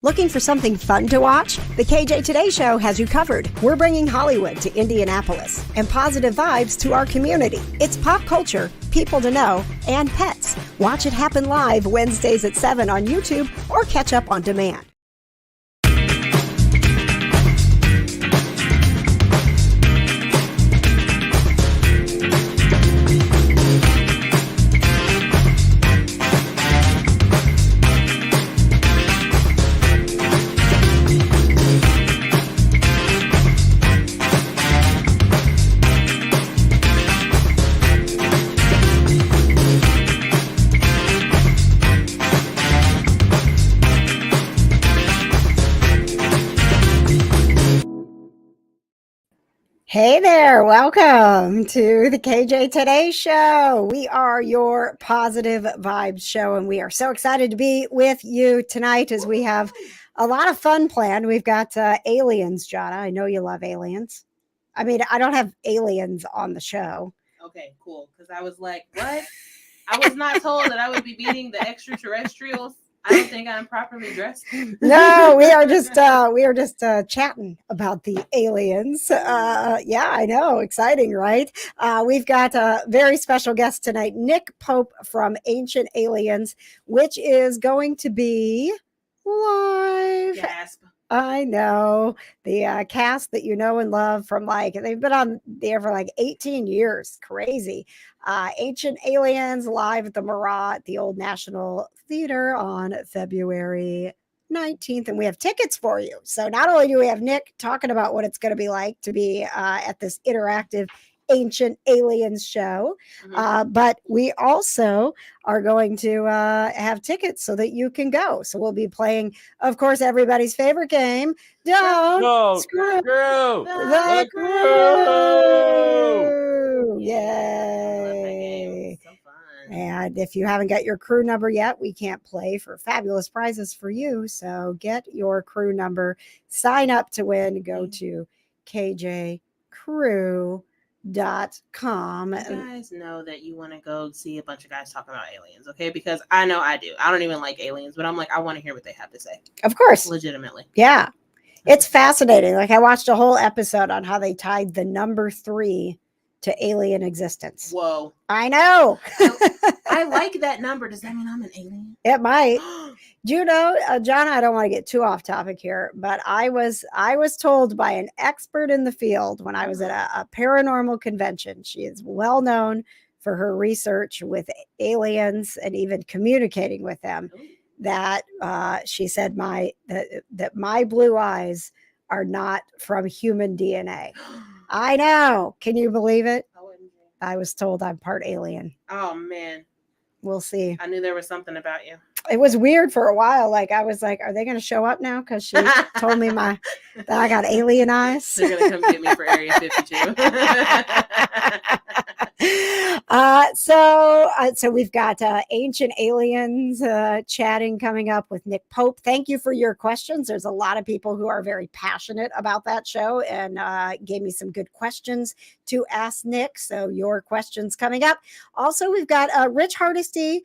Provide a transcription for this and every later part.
Looking for something fun to watch? The KJ Today Show has you covered. We're bringing Hollywood to Indianapolis and positive vibes to our community. It's pop culture, people to know, and pets. Watch it happen live Wednesdays at 7 on YouTube or catch up on demand. Hey there, welcome to the KJ Today Show. We are your positive vibes show, and we are so excited to be with you tonight as we have a lot of fun planned. We've got aliens, Johna. I know you love aliens. I mean, I don't have aliens on the show. Okay, cool. Because I was like, what? I was not told that I would be meeting the extraterrestrials. I don't think I'm properly dressed. No, we are just chatting about the aliens. Yeah, I know. Exciting, right? We've got a very special guest tonight, Nick Pope from Ancient Aliens, which is going to be live. Gasp. I know. The cast that you know and love from they've been on there for 18 years. Crazy. Ancient Aliens live at the Marat, the Old National Theater on February 19th. And we have tickets for you. So not only do we have Nick talking about what it's going to be like to be at this interactive Ancient Aliens show, but we also are going to have tickets so that you can go. So we'll be playing, of course, everybody's favorite game, Don't Screw the Krew. Yay. So fun. And if you haven't got your crew number yet, we can't play for fabulous prizes for you. So get your crew number, sign up to win, go to kjcrew.com. You guys know that you want to go see a bunch of guys talking about aliens, okay? Because I know I do. I don't even like aliens, but I'm like, I want to hear what they have to say. Of course. Legitimately. Yeah. It's fascinating. I watched a whole episode on how they tied the number 3 to alien existence. Whoa. I know. I like that number. Does that mean I'm an alien? It might. Do you know, John, I don't want to get too off topic here, but I was told by an expert in the field when I was at a paranormal convention. She is well known for her research with aliens and even communicating with them, that she said that my blue eyes are not from human DNA. I know. Can you believe it? I was told I'm part alien. Oh, man. We'll see. I knew there was something about you. It was weird for a while. I was like, are they going to show up now? Because she told me that I got alien eyes. They're going to come get me for Area 52. So we've got Ancient Aliens chatting coming up with Nick Pope. Thank you for your questions. There's a lot of people who are very passionate about that show and gave me some good questions to ask Nick. So your questions coming up. Also, we've got Rich Hardesty.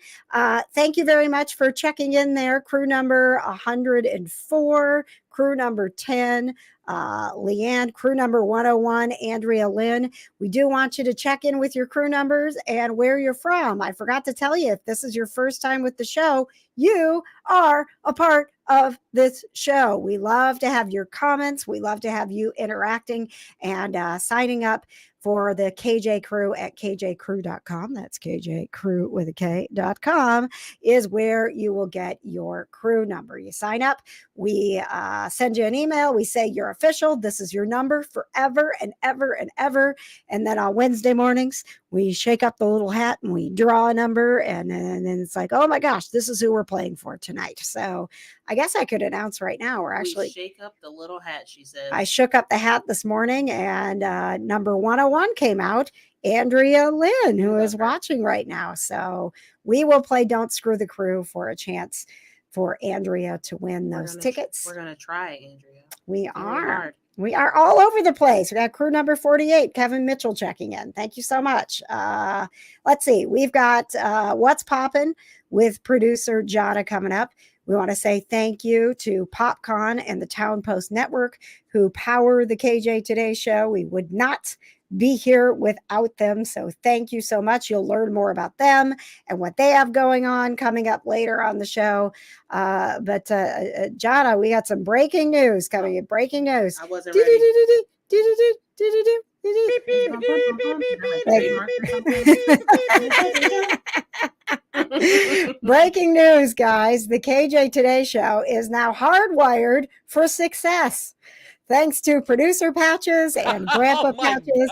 Thank you very much for checking in there. Crew number 104, crew number 10, Leanne, crew number 101, Andrea Lynn. We do want you to check in with your crew numbers and where you're from. I forgot to tell you, if this is your first time with the show, you are a part of this show. We love to have your comments. We love to have you interacting and signing up for the KJ Krew at kjcrew.com. That's kjcrew with a K.com is where you will get your crew number. You sign up. We send you an email. We say you're official. This is your number forever and ever and ever. And then on Wednesday mornings, we shake up the little hat and we draw a number. And then it's like, oh my gosh, this is who we're playing for tonight. So I guess I could announce right now we're actually shake up the little hat, she said. I shook up the hat this morning and number 101 came out, Andrea Lynn, who is watching right now. So we will play Don't Screw the Krew for a chance for Andrea to win those tickets. We're going to try, Andrea. We are. We are all over the place. We got crew number 48, Kevin Mitchell checking in. Thank you so much. Let's see. We've got What's Poppin' with producer Johna coming up. We want to say thank you to PopCon and the Towne Post Network who power the KJ Today show. We would not be here without them. So thank you so much. You'll learn more about them and what they have going on coming up later on the show. But Johna, we got some breaking news coming in. Breaking news. I wasn't ready. Breaking news, guys. The KJ Today show is now hardwired for success. Thanks to Producer Patches and Grandpa Patches,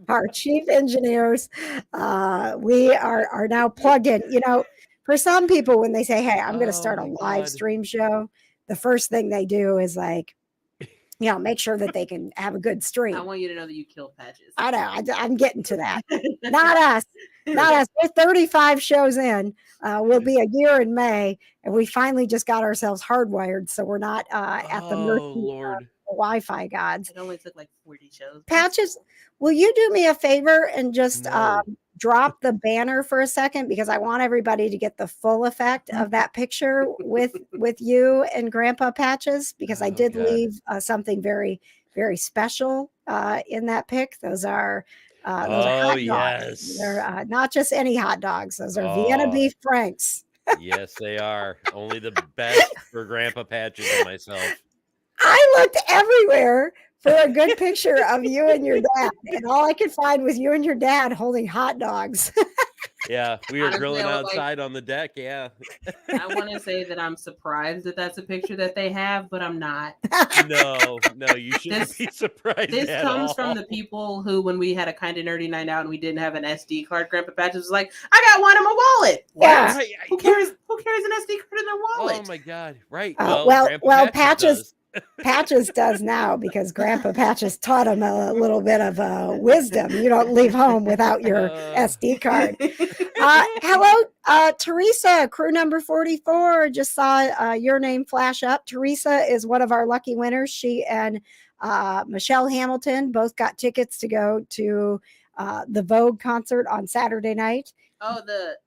our chief engineers. We are now plugged in. You know, for some people, when they say, hey, I'm going to start a live stream show, the first thing they do is like, you know, make sure that they can have a good stream. I want you to know that you killed Patches. I know. I'm getting to that. Not us. Not us. We're 35 shows in. We'll be a year in May, and we finally just got ourselves hardwired, so we're not at the mercy of the Wi-Fi gods. It only took like 40 shows. Patches, will you do me a favor and just drop the banner for a second, because I want everybody to get the full effect of that picture with you and Grandpa Patches, because I did leave something very, very special in that pic. Those are hot dogs. Yes. They're not just any hot dogs. Those are Vienna beef franks. Yes, they are. Only the best for Grandpa Patches and myself. I looked everywhere for a good picture of you and your dad, and all I could find was you and your dad holding hot dogs. Yeah, we were Honestly, grilling outside on the deck. Yeah. I want to say that I'm surprised that that's a picture that they have, but I'm not. No, you shouldn't be surprised. This comes from the people who, when we had a kind of nerdy night out and we didn't have an SD card, Grandpa Patches was like, I got one in my wallet. Yeah. What? Who carries an SD card in their wallet? Oh my God. Right. Well, Patches does now, because Grandpa Patches taught him a little bit of wisdom. You don't leave home without your SD card. Hello, Teresa, crew number 44. Just saw your name flash up. Teresa is one of our lucky winners. She and Michelle Hamilton both got tickets to go to the Vogue concert on Saturday night. Oh, the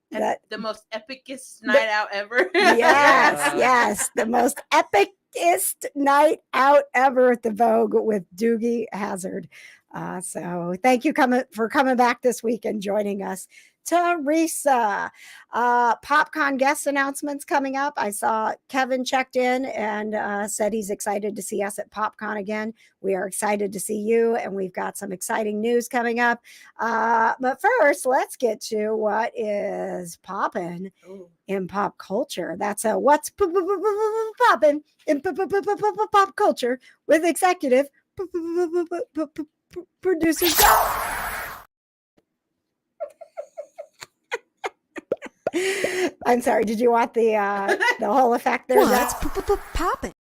most epicest night out ever. Yes, the most epicest night out ever at the Vogue with Doogie Hazard. So thank you for coming back this week and joining us. Teresa, PopCon guest announcements coming up. I saw Kevin checked in and said he's excited to see us at PopCon again. We are excited to see you, and we've got some exciting news coming up. But first, let's get to what is popping in pop culture. That's what's popping in pop culture with executive producers. I'm sorry. Did you want the whole effect there? What's popping?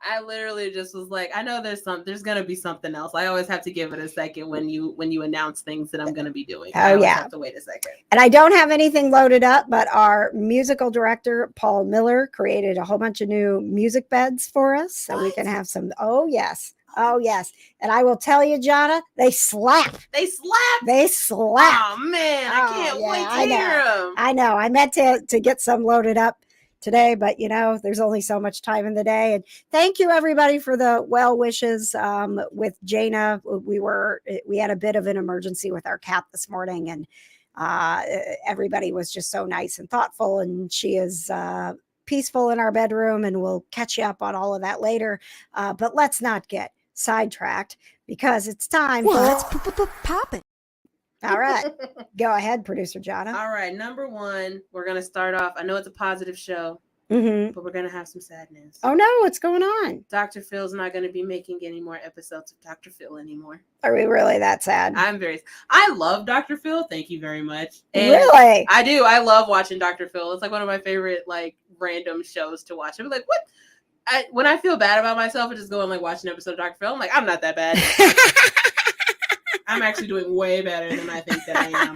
I literally just was like, I know there's gonna be something else. I always have to give it a second when you announce things that I'm gonna be doing. I always have to wait a second. And I don't have anything loaded up, but our musical director Paul Miller created a whole bunch of new music beds for us, so we can have some. Oh yes. And I will tell you, Johna, they slap. Oh man, I can't wait to hear them. I know. I meant to get some loaded up today, but you know, there's only so much time in the day. And thank you everybody for the well wishes with Jana. We had a bit of an emergency with our cat this morning, and everybody was just so nice and thoughtful, and she is peaceful in our bedroom, and we'll catch you up on all of that later. But let's not get sidetracked, because it's time for popping. All right, go ahead, producer Johna. All right, number one, we're gonna start off. I know it's a positive show, but we're gonna have some sad news. Oh no, what's going on? Dr. Phil's not gonna be making any more episodes of Dr. Phil anymore. Are we really that sad? I love Dr. Phil. Thank you very much. And really? I do. I love watching Dr. Phil. It's like one of my favorite random shows to watch. I'm like, what? When I feel bad about myself, I just go and watch an episode of Dr. Phil. I'm like, I'm not that bad. I'm actually doing way better than I think that I am.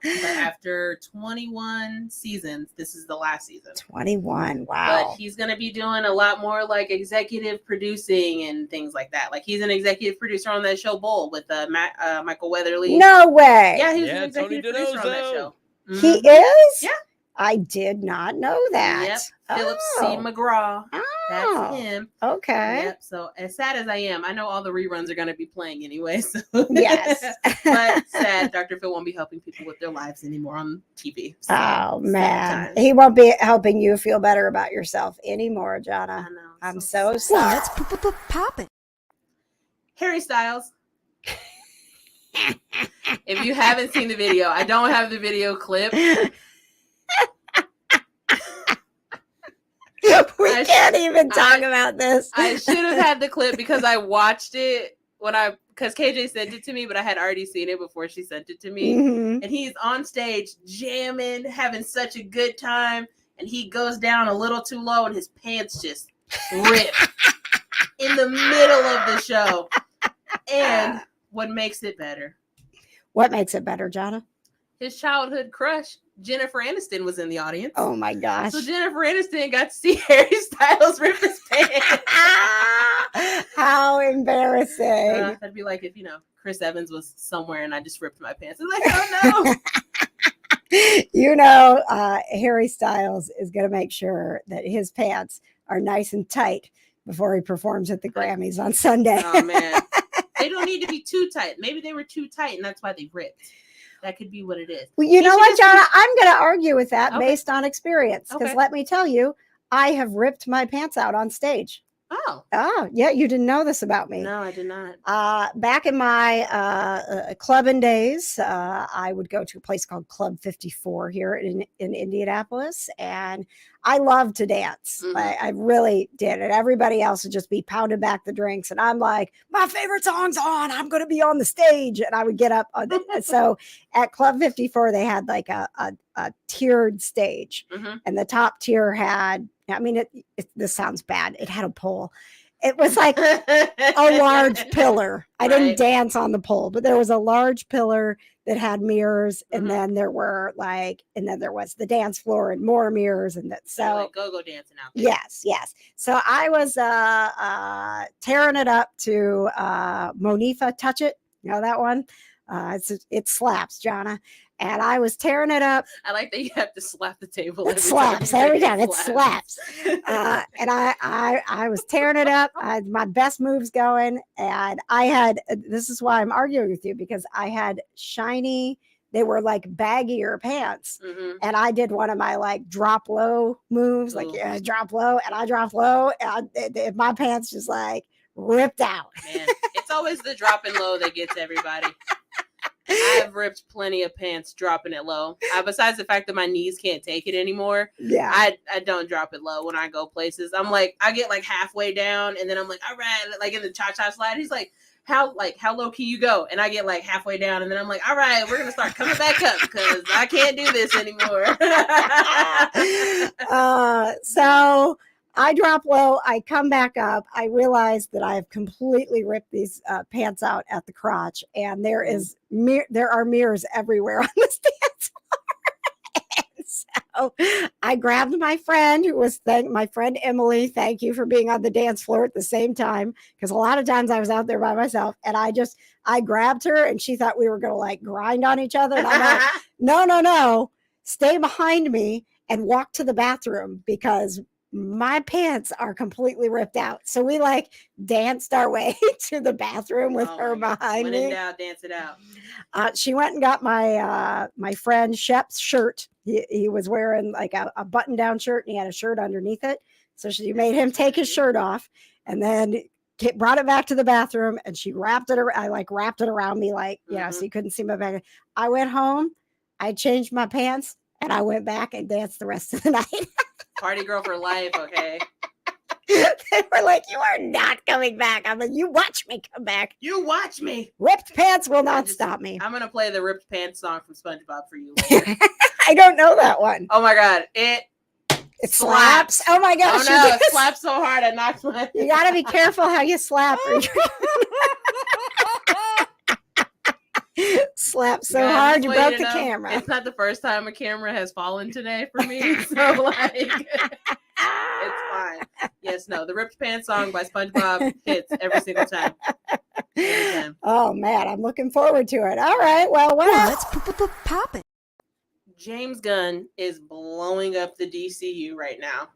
But after 21 seasons, this is the last season. 21, wow. But he's going to be doing a lot more executive producing and things like that. He's an executive producer on that show Bull with Michael Weatherly. No way. Yeah, he was an executive producer on that show. He is? Yeah. I did not know that. Yep. Philip C. McGraw. That's Oh, him. okay. Yep. So as sad as I am, I know all the reruns are going to be playing anyway. So Yes. But sad, Dr. Phil won't be helping people with their lives anymore on TV. So, Oh, sad man. times. He won't be helping you feel better about yourself anymore, I Johna. know. I'm so sad. sorry. What's popping? Harry Styles. If you haven't seen the video, I don't have the video clip. We can't even talk about this. I should have had the clip because I watched it because KJ sent it to me, but I had already seen it before she sent it to me. Mhm. And he's on stage jamming, having such a good time, and he goes down a little too low, and his pants just rip in the middle of the show. And what makes it better? What makes it better, Johna? His childhood crush, Jennifer Aniston, was in the audience. Oh my gosh. So Jennifer Aniston got to see Harry Styles rip his pants. How embarrassing. That'd be like if, Chris Evans was somewhere and I just ripped my pants. I'm like, oh no. Harry Styles is going to make sure that his pants are nice and tight before he performs at the Grammys on Sunday. Oh, man. They don't need to be too tight. Maybe they were too tight and that's why they ripped. That could be what it is. Well, you know what, Johna? I'm going to argue with that Okay. based on experience. Because Okay. let me tell you, I have ripped my pants out on stage. Oh. Oh, yeah. You didn't know this about me. No, I did not. Back in my clubbing days, I would go to a place called Club 54 here in Indianapolis, and I loved to dance. Mhm. I really did. And everybody else would just be pounding back the drinks, and I'm like, my favorite song's on. I'm going to be on the stage, and I would get up. So at Club 54, they had like a tiered stage, Mhm. and the top tier had. I mean, this sounds bad. It had a pole. It was like a large pillar. I didn't Right. dance on the pole, but there was a large pillar that had mirrors, and Mhm. then there was the dance floor and more mirrors, and that. You're So like, go dancing out there. yes. So I was tearing it up to Monifa Touch It. You know that one? It slaps, Johna. And I was tearing it up. I like that you have to slap the table. It slaps every time. It slaps. And I was tearing it up. I had my best moves going, and this is why I'm arguing with you, because I had shiny. They were like baggier pants, Mhm. and I did one of my like drop low moves, like Ooh. drop low, and I dropped low, and my pants just like ripped out. Man, it's always the dropping low that gets everybody. I've ripped plenty of pants dropping it low. Besides the fact that my knees can't take it anymore, Yeah. I don't drop it low when I go places. I'm like, I get like halfway down, and then I'm like, all right, like in the cha-cha slide. He's like, how low can you go? And I get like halfway down, and then I'm like, all right, we're gonna start coming back up because I can't do this anymore. So I drop low, I come back up. I realize that I have completely ripped these pants out at the crotch, and there are mirrors everywhere on this dance floor. And so I grabbed my friend, my friend Emily. Thank you for being on the dance floor at the same time, because a lot of times I was out there by myself, and I grabbed her, and she thought we were going to like grind on each other. And I'm like, no, stay behind me and walk to the bathroom because my pants are completely ripped out. So we like danced our way to the bathroom with her behind when me. in doubt, dance it out. She went and got my friend Shep's shirt. He was wearing like a button-down shirt, and he had a shirt underneath it. So she made him take his shirt off, and then brought it back to the bathroom, and she wrapped it around. I like wrapped it around me, like so you couldn't see my back. I went home, I changed my pants, and I went back and danced the rest of the night. Party girl for life, okay? They were like, you are not coming back. I'm like, you watch me come back. You watch me. Ripped pants will not stop me. I'm gonna play the ripped pants song from SpongeBob for you later. I don't know that one. Oh my god, it slaps. Oh my gosh. Oh no, it slaps so hard I knocked my. You gotta be careful how you slap. Slap so Yeah, hard just you want broke to the know, camera. It's not the first time a camera has fallen today for me, so like it's fine. Yes, no, the ripped pants song by SpongeBob hits every single time. Oh man, I'm looking forward to it. All right, well, what else? What's popping? James Gunn is blowing up the DCU right now.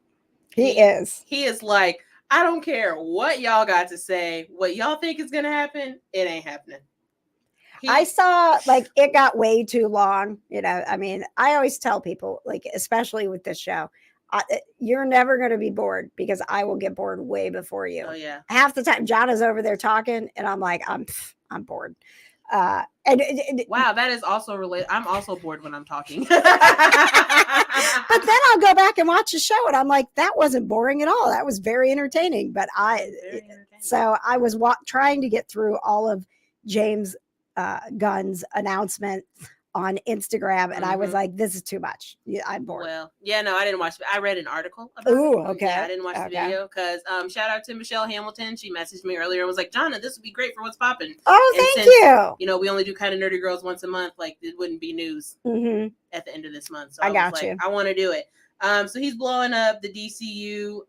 He is. He is like, I don't care what y'all got to say. What y'all think is going to happen, it ain't happening. I saw, like, it got way too long. You know, I mean, I always tell people, like, especially with this show, you're never going to be bored because I will get bored way before you. Oh, yeah. Half the time, Jonna's over there talking, and I'm like, I'm bored. Wow, that is also related. I'm also bored when I'm talking. But then I'll go back and watch the show, and I'm like, that wasn't boring at all. That was very entertaining. But so I was trying to get through all of James Gunn's announcement on Instagram, and I was like, this is too much. I'm bored. Well, yeah, no, I didn't watch it. I read an article about it. Okay. Yeah, I didn't watch the video because shout out to Michelle Hamilton. She messaged me earlier and was like, Johna, this would be great for What's Poppin'. Oh, and thank you. You know, we only do Kind of Nerdy Girls once a month. Like, it wouldn't be news at the end of this month. So I got you. I want to do it. So he's blowing up the DCU.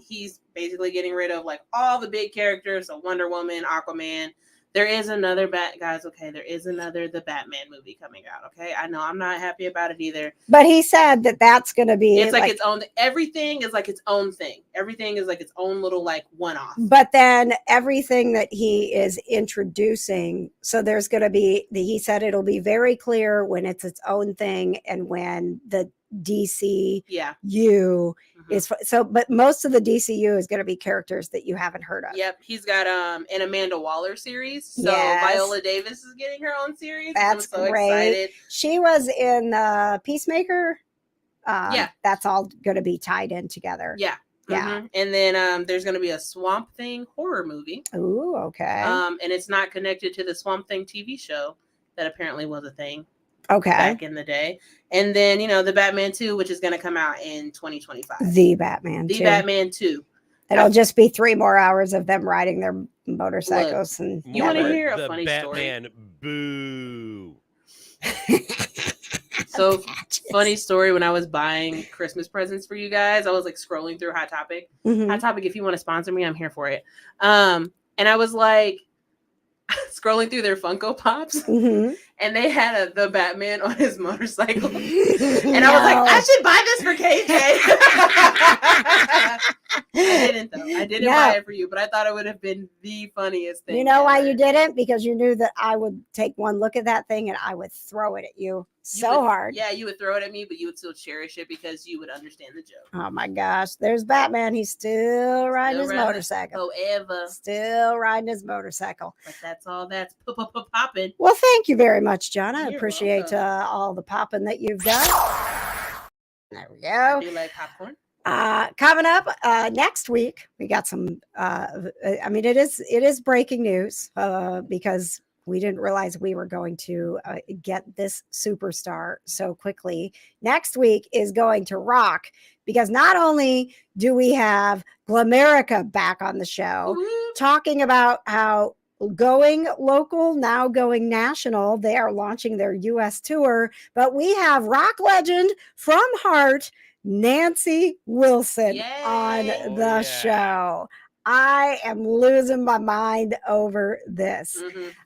He's basically getting rid of like all the big characters. So Wonder Woman, Aquaman. There is another there is another The Batman movie coming out. Okay. I know I'm not happy about it either. But he said that that's going to be. It's like its own, everything is like its own thing. Everything is like its own little like one-off. But then everything that he is introducing, so there's going to be, he said it'll be very clear when it's its own thing and when the DCU is so, but most of the DCU is going to be characters that you haven't heard of. Yep, he's got an Amanda Waller series, so Viola Davis is getting her own series. That's I'm so great. Excited. She was in Peacemaker. That's all going to be tied in together. Yeah. And then there's going to be a Swamp Thing horror movie. Ooh, okay. And it's not connected to the Swamp Thing TV show that apparently was a thing. Okay. Back in the day. And then, you know, the Batman 2, which is going to come out in 2025. The Batman 2. It'll just be 3 more hours of them riding their motorcycles. Look, and you want to hear a funny Batman story? Boo. So funny story. When I was buying Christmas presents for you guys, I was like scrolling through Hot Topic. Hot Topic, if you want to sponsor me, I'm here for it. And I was like scrolling through their Funko Pops, and they had the Batman on his motorcycle, and I was like, I should buy this for KJ. I didn't though. I didn't buy it for you, but I thought it would have been the funniest thing. You know why you didn't? Because you knew that I would take one look at that thing and I would throw it at you hard. Yeah, you would throw it at me, but you would still cherish it because you would understand the joke. Oh my gosh. There's Batman. He's still riding his motorcycle. Still riding his motorcycle. But that's all that's popping. Well, thank you very much, John. I appreciate all the popping that you've done. There we go. Do you like popcorn? Coming up next week, we got some. I mean, it is breaking news because we didn't realize we were going to get this superstar so quickly. Next week is going to rock because not only do we have Glamerica back on the show talking about how going local, now going national, they are launching their U.S. tour, but we have rock legend from Heart, Nancy Wilson on the show. I am losing my mind over this.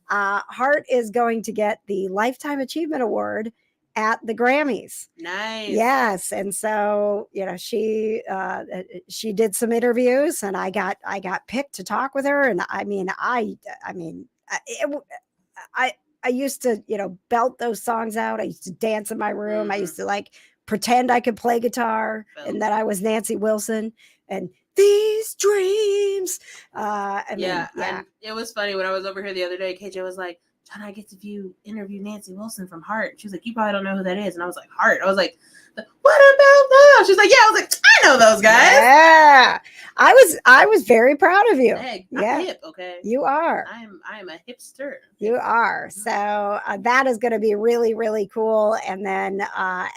Heart is going to get the Lifetime Achievement Award at the Grammys. Nice. Yes. And so, you know, she did some interviews and I got picked to talk with her. And I used to, you know, belt those songs out. I used to dance in my room. I used to like pretend I could play guitar and that I was Nancy Wilson and these dreams. And it was funny when I was over here the other day, KJ was like, John, I get to interview Nancy Wilson from Heart. She was like, you probably don't know who that is. And I was like, Heart. I was like, what about them? She's like, yeah. I was like, I know those guys. Yeah. I was very proud of you. Hey, I'm hip, okay? You are. I am a hipster. You are. So that is going to be really, really cool. And then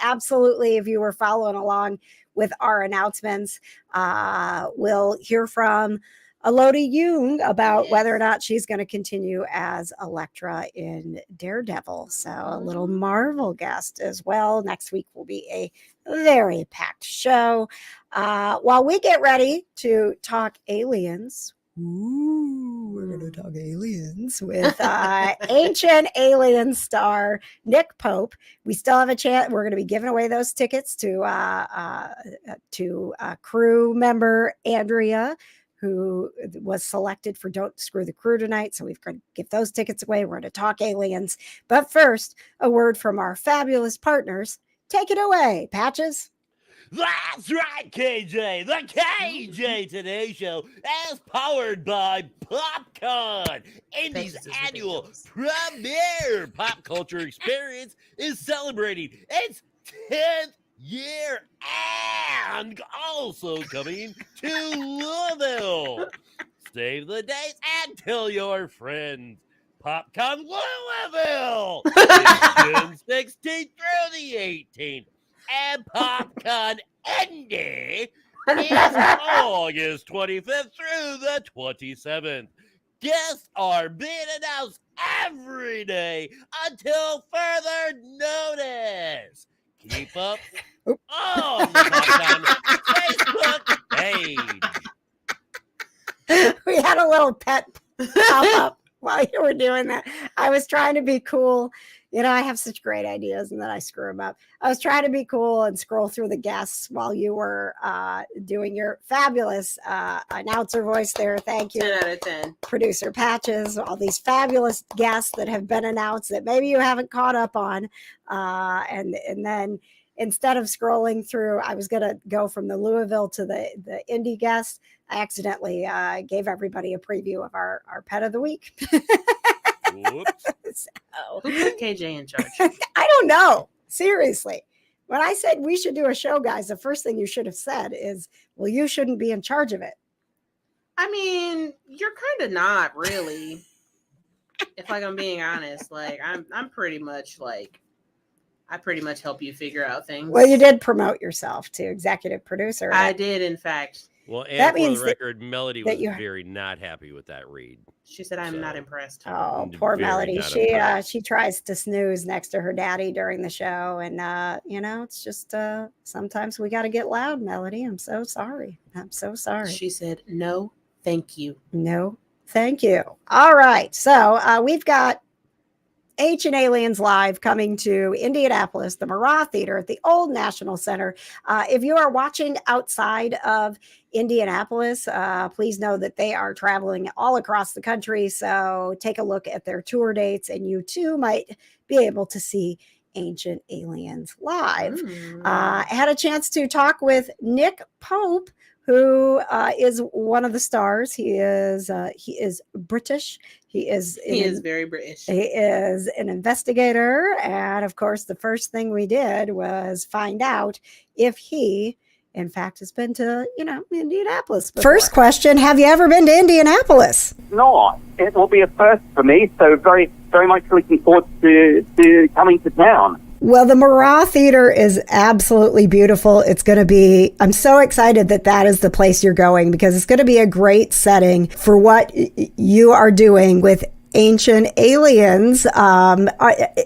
absolutely, if you were following along with our announcements, we'll hear from Elodie Yung about whether or not she's going to continue as Elektra in Daredevil. So a little Marvel guest as well. Next week will be a very packed show. While we get ready to talk aliens, we're going to talk aliens with Ancient Alien star Nick Pope. We still have a chance. We're going to be giving away those tickets to crew member Andrea, who was selected for Don't Screw the Krew tonight. So we're going to give those tickets away. We're going to talk aliens. But first, a word from our fabulous partners. Take it away, Patches. That's right, KJ. The KJ Today Show is powered by PopCon. Indy's annual premier pop culture experience is celebrating its 10th year and also coming to Louisville. Save the dates and tell your friends. PopCon Louisville is June 16th through the 18th. And PopCon Indy is August 25th through the 27th. Guests are being announced every day until further notice. Keep up on the PopCon Facebook page. We had a little pet pop up while you were doing that. I was trying to be cool. You know, I have such great ideas and then I screw them up. I was trying to be cool and scroll through the guests while you were doing your fabulous announcer voice there. Thank you. 10 out of 10. Producer Patches, all these fabulous guests that have been announced that maybe you haven't caught up on. And then instead of scrolling through, I was going to go from the Louisville to the Indy guest. I accidentally gave everybody a preview of our pet of the week. Whoops. Who put KJ in charge? I don't know. Seriously. When I said we should do a show, guys, the first thing you should have said is, well, you shouldn't be in charge of it. I mean, you're kind of not really. If I'm being honest, like I'm pretty much like I pretty much help you figure out things. Well, you did promote yourself to executive producer. I did, in fact. Well, and That for means the record, Melody was you- very not happy with that read. She said, "I'm not impressed." Oh, poor Very Melody. not She impressed. she tries to snooze next to her daddy during the show, and you know, it's just sometimes we got to get loud. Melody, I'm so sorry. I'm so sorry. She said, "No, thank you." No, thank you. All right, so we've got Ancient Aliens Live coming to Indianapolis, the Murrah Theater at the Old National Center. If you are watching outside of Indianapolis, please know that they are traveling all across the country. So take a look at their tour dates and you too might be able to see Ancient Aliens live. I had a chance to talk with Nick Pope, who is one of the stars. He is British. He is very British. He is an investigator. And of course, the first thing we did was find out if he, in fact, has been to, Indianapolis before. First question, have you ever been to Indianapolis? No, it will be a first for me. So very, very much looking forward to coming to town. Well, the Murrah Theater is absolutely beautiful. It's going to be, I'm so excited that is the place you're going because it's going to be a great setting for what you are doing with Ancient Aliens.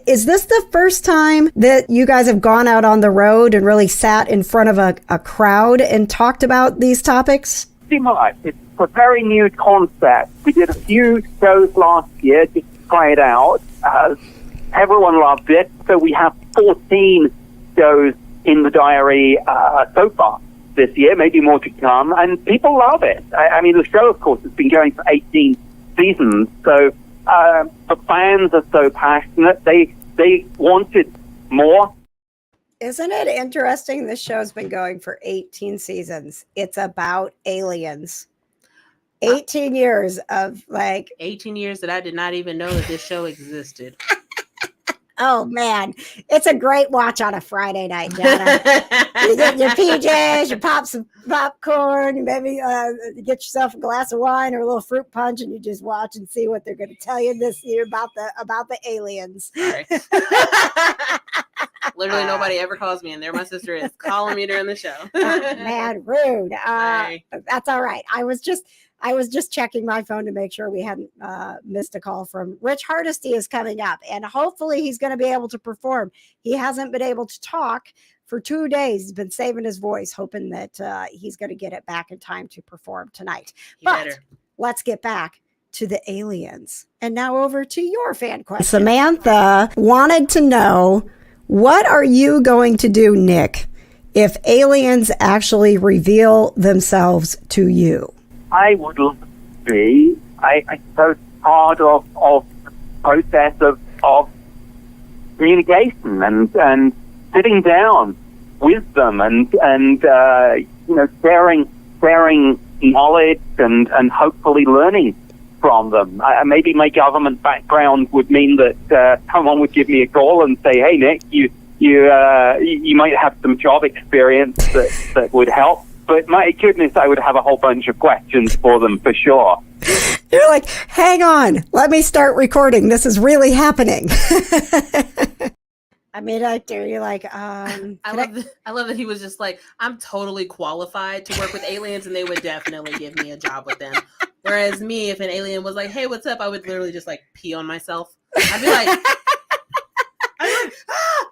Is this the first time that you guys have gone out on the road and really sat in front of a crowd and talked about these topics? Pretty much. It's a very new concept. We did a few shows last year just to try it out. Everyone loved it, so we have 14 shows in the diary so far this year, maybe more to come, and people love it. I mean, the show, of course, has been going for 18 seasons, so the fans are so passionate. They wanted more. Isn't it interesting? This show's been going for 18 seasons. It's about aliens. 18 years of 18 years that I did not even know that this show existed. Oh, man. It's a great watch on a Friday night, Johna. You get your PJs, you pop some popcorn, you maybe get yourself a glass of wine or a little fruit punch, and you just watch and see what they're going to tell you this year about the aliens. Sorry. Literally nobody ever calls me, and there my sister is calling me during the show. Man, rude. Sorry. That's all right. I was just checking my phone to make sure we hadn't missed a call from Rich Hardesty is coming up, and hopefully he's going to be able to perform. He hasn't been able to talk for 2 days. He's been saving his voice, hoping that he's going to get it back in time to perform tonight. But let's get back to the aliens. And now over to your fan question. Samantha wanted to know, what are you going to do, Nick, if aliens actually reveal themselves to you? I would be, I suppose, part of the process of communication and sitting down with them and sharing knowledge and hopefully learning from them. Maybe my government background would mean that someone would give me a call and say, "Hey, Nick, you might have some job experience that would help." But my goodness, I would have a whole bunch of questions for them for sure. You're like, hang on, let me start recording. This is really happening. I mean, you're like, I love that he was just like, I'm totally qualified to work with aliens, and they would definitely give me a job with them. Whereas me, if an alien was like, "Hey, what's up?" I would literally just like pee on myself. I'd be like,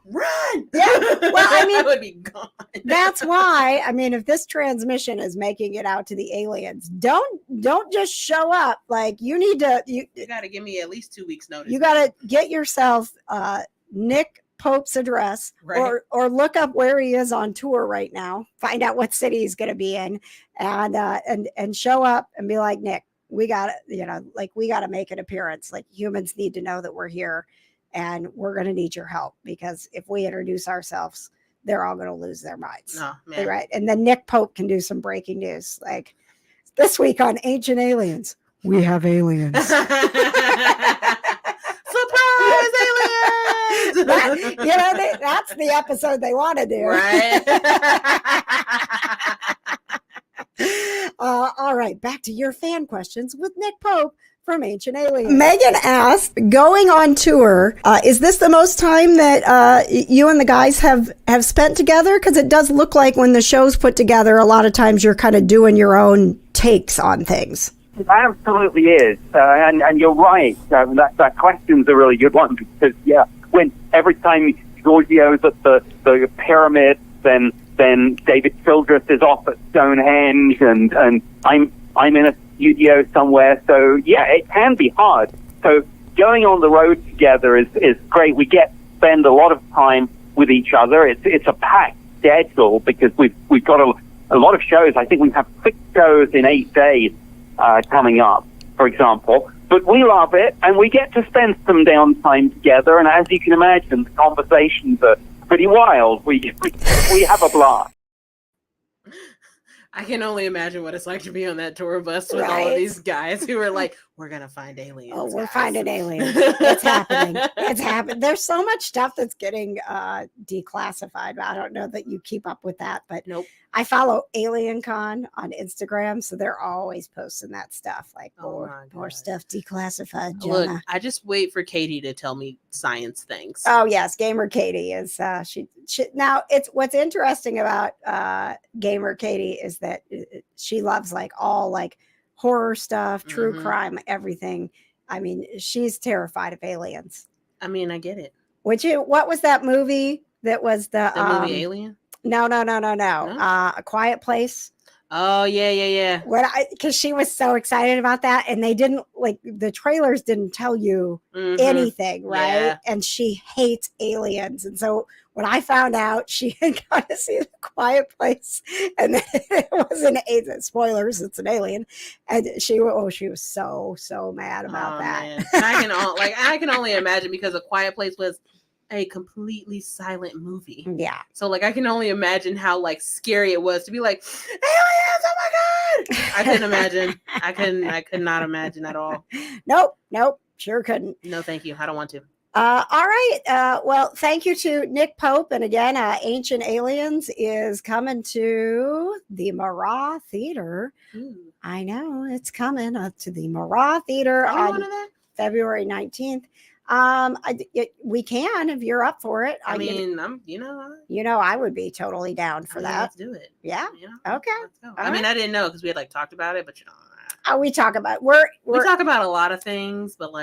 run! Yeah. Well, I mean, I would be gone. That's why, I mean, if this transmission is making it out to the aliens, don't just show up. Like, you need to, you got to give me at least 2 weeks notice. You got to get yourself Nick Pope's address, right, or look up where he is on tour right now. Find out what city he's going to be in, and show up and be like, "Nick, we got to, we got to make an appearance. Like, humans need to know that we're here, and we're going to need your help, because if we introduce ourselves, they're all going to lose their minds." Oh, man. Right? And then Nick Pope can do some breaking news, like this week on Ancient Aliens. We have aliens. Surprise, aliens! That's the episode they want to do. Right. All right, back to your fan questions with Nick Pope from Ancient Aliens. Megan asked, going on tour, is this the most time that you and the guys have spent together? Because it does look like when the show's put together, a lot of times you're kind of doing your own takes on things. It absolutely is, and you're right. That question's a really good one, because when every time Giorgio's at the pyramid, then David Childress is off at Stonehenge, and I'm in a studio somewhere. So it can be hard. So going on the road together is great. We get to spend a lot of time with each other. It's a packed schedule because we've got a lot of shows. I think we have 6 shows in 8 days coming up, for example. But we love it, and we get to spend some downtime together. And as you can imagine, the conversations are pretty wild. We have a blast. I can only imagine what it's like to be on that tour bus with all of these guys who are like, "We're gonna find aliens." Oh, we're finding aliens. It's happening. It's happening. There's so much stuff that's getting declassified. I don't know that you keep up with that, but nope. I follow AlienCon on Instagram, so they're always posting that stuff, like more stuff declassified. Jonah. Look, I just wait for Katie to tell me science things. Oh yes, Gamer Katie is she now. It's what's interesting about Gamer Katie is that she loves like all like horror stuff, true crime, everything. I mean, she's terrified of aliens. I mean, I get it. What was that movie that was the movie Alien? No. A Quiet Place. Oh yeah. Because she was so excited about that, and they didn't the trailers didn't tell you anything, right? Yeah. And she hates aliens, and so when I found out she had gone to see The Quiet Place, and it was an alien, spoilers, it's an alien, and she was so mad about that. Man. And I can only imagine, because A Quiet Place was a completely silent movie. Yeah. So I can only imagine how scary it was to be like, aliens, oh my God. I couldn't imagine. I could not imagine at all. Nope. Sure couldn't. No, thank you. I don't want to. All right. Well, thank you to Nick Pope. And again, Ancient Aliens is coming to the Mara Theater. Ooh. I know it's coming to the Mara Theater on February 19th. We can, if you're up for it. I mean, I would be totally down for that. Let's do it. Yeah. Okay. Let's go. I mean, I didn't know because we had talked about it, but we talk about we talk about a lot of things, but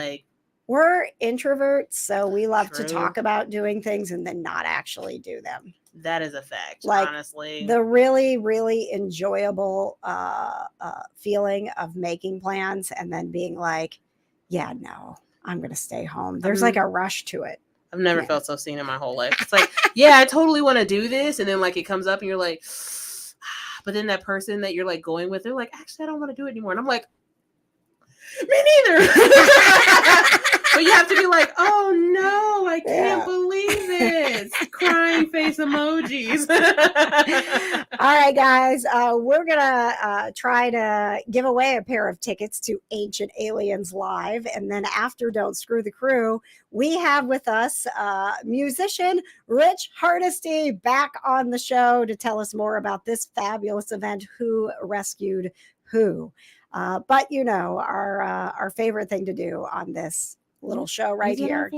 we're introverts, so we love to True. talk about doing things and then not actually do them. That is a fact. Like, honestly, The really, really enjoyable feeling of making plans and then being like, yeah, no, I'm going to stay home. There's like a rush to it. I've never felt so seen in my whole life. It's like, yeah, I totally want to do this, and then like it comes up, and you're like, but then that person that you're like going with, they're like, actually, I don't want to do it anymore, and I'm like, me neither. But you have to be like, oh no, I can't believe it. Crying face emojis. All right, guys, we're gonna try to give away a pair of tickets to Ancient Aliens Live, and then after Don't Screw the Krew, we have with us musician Rich Hardesty back on the show to tell us more about this fabulous event, Who Rescued Who. But you know, our favorite thing to do on this little show right here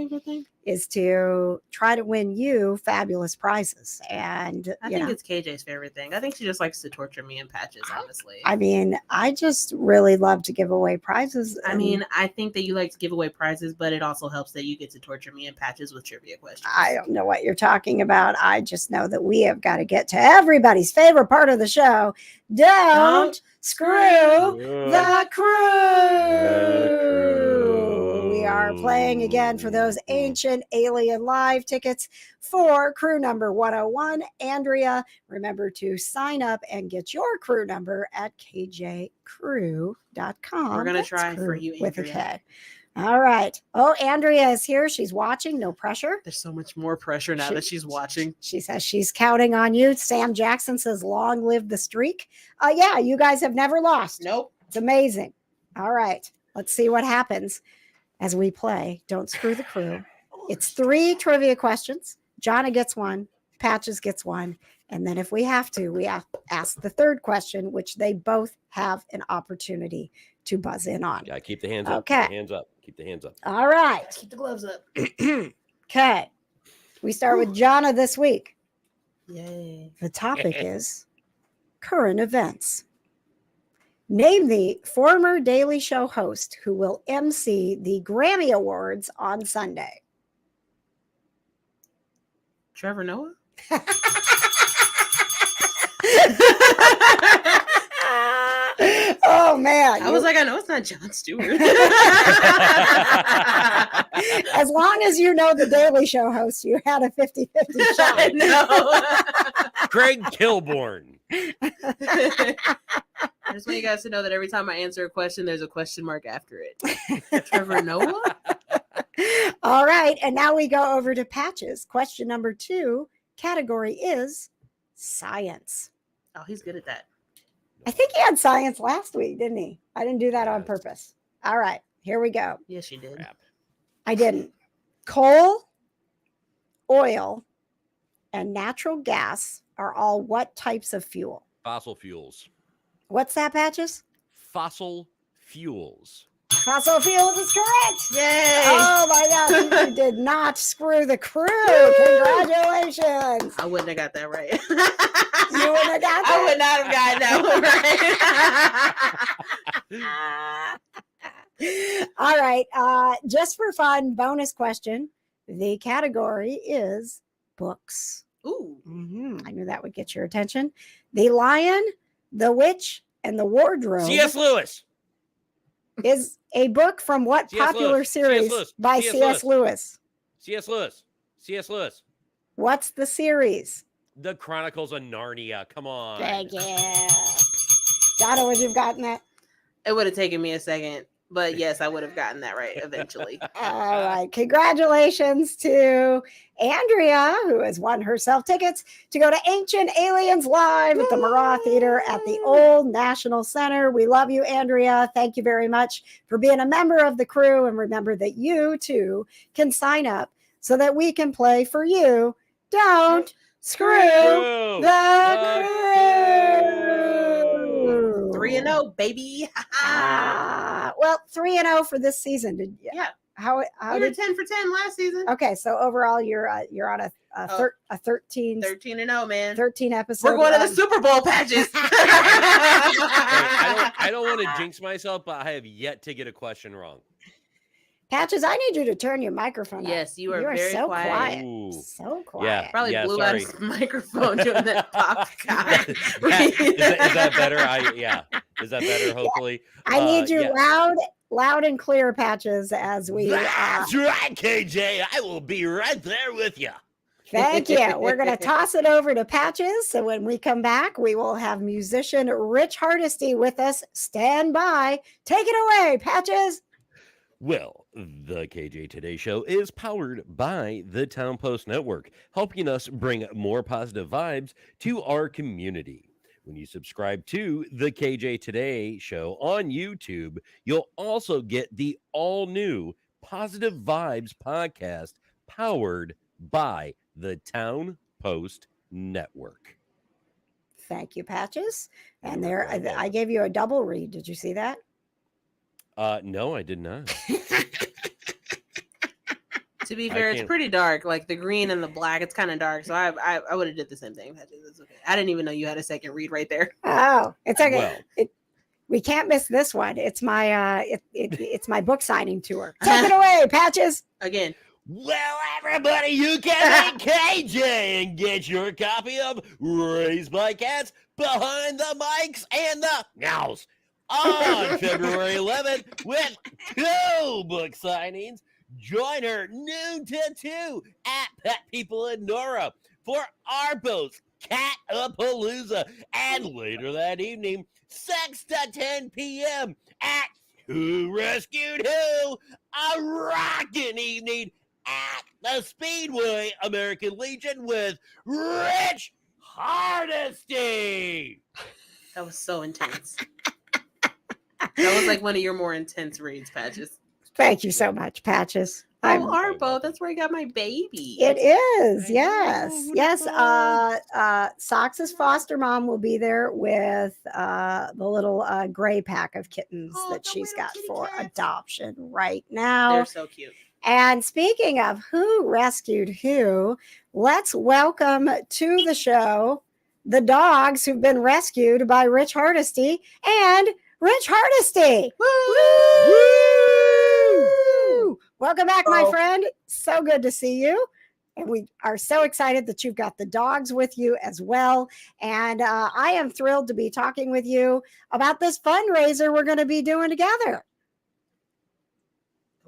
is to try to win you fabulous prizes. And I think it's KJ's favorite thing. I think she just likes to torture me and Patches, honestly. I mean, I just really love to give away prizes. I mean, I think that you like to give away prizes, but it also helps that you get to torture me and Patches with trivia questions. I don't know what you're talking about. I just know that we have got to get to everybody's favorite part of the show. Don't screw the crew. We are playing again for those Ancient Alien Live tickets for crew number 101. Andrea, remember to sign up and get your crew number at kjcrew.com. We're going to try for you, Andrea. With a K. All right. Oh, Andrea is here. She's watching. No pressure. There's so much more pressure now that she's watching. She says she's counting on you. Sam Jackson says, long live the streak. Yeah, you guys have never lost. Nope. It's amazing. All right. Let's see what happens as we play Don't Screw the Krew. It's 3 trivia questions. Johna gets 1. Patches gets 1. And then if we have to, we ask the 3rd question, which they both have an opportunity to buzz in on. Yeah, keep the hands up. Okay. Keep the hands up. Keep the hands up. All right. Keep the gloves up. Okay. We start with Johna this week. Yay. The topic is current events. Name the former Daily Show host who will MC the Grammy Awards on Sunday. Trevor Noah? Oh, man. I was like, I know it's not Jon Stewart. As long as you know the Daily Show host, you had a 50-50 shot. No. Greg Kilborn. I just want you guys to know that every time I answer a question, there's a question mark after it. Trevor Noah? All right. And now we go over to Patches. Question number 2. Category is science. Oh, he's good at that. I think he had science last week, didn't he? I didn't do that on purpose. All right. Here we go. Yes, you did. Crap. I didn't. Coal, oil, and natural gas are all what types of fuel? Fossil fuels. What's that, Patches? Fossil fuels. Fossil fuels is correct. Yay! Oh my God, you did not screw the crew. Congratulations. I wouldn't have got that right. You wouldn't have got that? I would not have gotten that one right. All right. Just for fun, bonus question. The category is books. Ooh. I knew that would get your attention. The Lion, the Witch, and the Wardrobe C.S. Lewis. is a book from what C.S. popular Lewis. series C.S. Lewis. by C.S. C.S. Lewis? C.S. Lewis. C.S. Lewis. What's the series? The Chronicles of Narnia. Come on. Thank you. Johna, would you have gotten that? It would have taken me a second, but yes, I would have gotten that right eventually. All right. Congratulations to Andrea, who has won herself tickets to go to Ancient Aliens Live at the Marat Theater at the Old National Center. We love you, Andrea. Thank you very much for being a member of the crew. And remember that you, too, can sign up so that we can play for you. Don't screw the crew. 3-0, baby. Well, 3-0 for this season. Yeah. How We were did 10 for 10 last season. Okay, so overall you're on a 13 13-0, man. 13 episode. We're going to the Super Bowl, Patches. Hey, I don't want to jinx myself, but I have yet to get a question wrong. Patches, I need you to turn your microphone up. Yes, you are very so quiet. Ooh. So quiet. Probably Yeah, blew sorry. out his microphone doing that PopCon. Is that better? Is that better? Hopefully. I need you yeah. loud and clear, Patches, as we. That's right, KJ. I will be right there with you. Thank you. We're going to toss it over to Patches. So when we come back, we will have musician Rich Hardesty with us. Stand by. Take it away, Patches. Well, the KJ Today Show is powered by the Town Post Network, helping us bring more positive vibes to our community. When you subscribe to the KJ Today Show on YouTube, you'll also get the all-new Positive Vibes podcast powered by the Town Post Network. Thank you, Patches. And there, I gave you a double read. Did you see that? No, I did not. To be fair, it's pretty dark. Like the green and the black, it's kind of dark. So I would have did the same thing. It's okay. I didn't even know you had a second read right there. Oh, it's okay. Well, we can't miss this one. It's my it's my book signing tour. Take it away, Patches. Again. Well, everybody, you can be KJ and get your copy of Raised by Cats Behind the Mics and the Meows on February 11th with 2 book signings. Join her noon to 2 at Pet People in Nora for Arbo's Cat-a-Palooza. And later that evening, 6 to 10 p.m. at Who Rescued Who? A rockin' evening at the Speedway American Legion with Rich Hardesty. That was so intense. That was like one of your more intense reads, Patches. Thank you so much, Patches. Oh, Arbo, that's where I got my baby. It is, yes. Sox's foster mom will be there with the little gray pack of kittens that she's got for adoption right now. They're so cute. And speaking of Who Rescued Who, let's welcome to the show the dogs who've been rescued by Rich Hardesty and Rich Hardesty. Woo! Woo! Welcome back, my friend. So good to see you. And we are so excited that you've got the dogs with you as well. And I am thrilled to be talking with you about this fundraiser we're going to be doing together.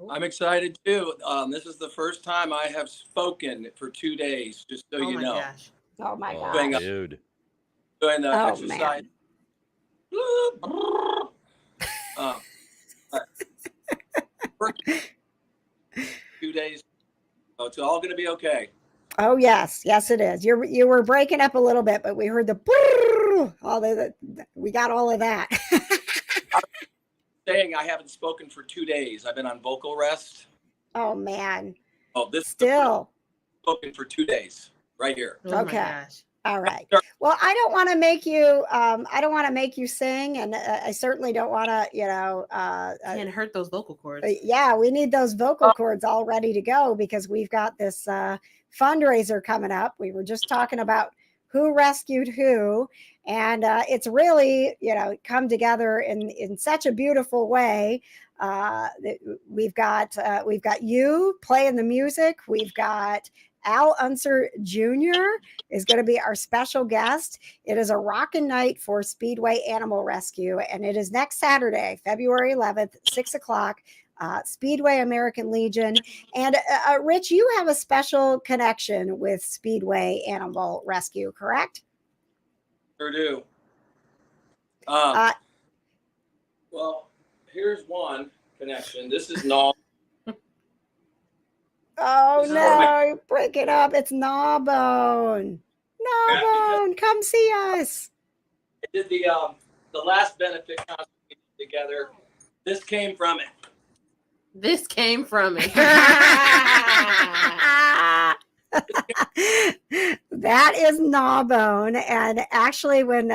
I'm excited too. This is the first time I have spoken for 2 days, just so you know. Gosh. Oh my gosh. Dude. Doing the exercise. Man. 2 days. So it's all going to be okay. Oh yes, it is. You were breaking up a little bit, but we heard we got all of that. Saying I haven't spoken for 2 days. I've been on vocal rest. Oh man. Oh, this still spoken for 2 days right here. Oh okay. My gosh. All right. Well, I don't want to make you. I don't want to make you sing, and I certainly don't want to. Can't hurt those vocal cords. Yeah, we need those vocal cords all ready to go because we've got this fundraiser coming up. We were just talking about Who Rescued Who, and it's really come together in such a beautiful way. We've got you playing the music. We've got Al Unser Jr. is going to be our special guest. It is a rockin' night for Speedway Animal Rescue, and it is next Saturday, February 11th, 6 o'clock, Speedway American Legion. And Rich, you have a special connection with Speedway Animal Rescue, correct? Sure do. Well, here's one connection. This is not. Oh no, you're breaking up. It's Gnawbone. Gnawbone, come see us. I did the last benefit concert we did together. This came from it. This came from it. That is Gnawbone. And actually, when